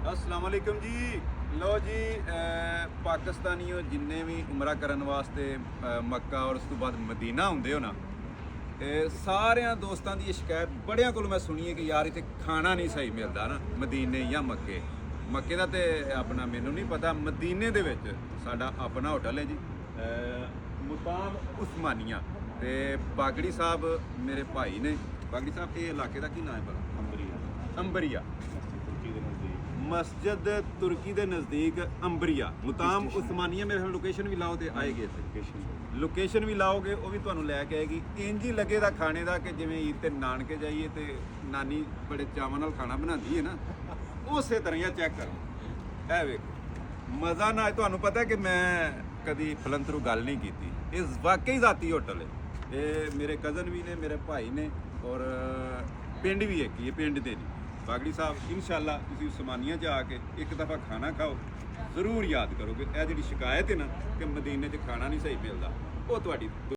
अस्सलाम वालेकुम जी। लो जी, पाकिस्तानियों जिन्ने भी उमरा करन वास्ते मक्का और उस तो बाद मदीना हुंदे हो ना, सारियां दोस्तां दी शिकायत बड़ियां कोल मैं सुनी है कि यार इत्थे खाना नहीं सही मिलदा ना मदीने या मक्के। मक्के दा ते अपना मैनू नहीं पता, मदीने दे विच साडा अपना होटल है जी, मुकाम उस्मानिया। ते बागड़ी साहब मेरे भाई ने। बागड़ी साहब ये इलाके का की नाम है भला? अंबरिया। मस्जिद तुर्की के नज़दीक अंबरिया, मुकाम उस्मानिया। मेरे लोकेशन भी लाओ तो आएगी इत्थे, लोकेशन भी लाओगे वो भी तुहानू लैके आएगी। इंज ही लगेगा खाने का कि जिवें ईद ते नानके जाइए तो नानी बड़े चावां नाल खाना बनाती है ना, उस तरह चेक करो। ऐ वेखो मज़ा ना। तुहानू पता है कि मैं कभी फलंतरू गल नहीं की, ये वाकई ज़ाती होटल है। ये मेरे कज़न भी ने, मेरे भाई ने, और पिंड भी एक ही है, पिंड दे नहीं। बागड़ी साहब इंशाअल्लाह तुसीं उस्मानिया च आके एक दफ़ा खाना खाओ, ज़रूर याद करोगे। यह जी शिकायत है ना कि मदीने च खाना नहीं सही मिलता, वो तुहाडी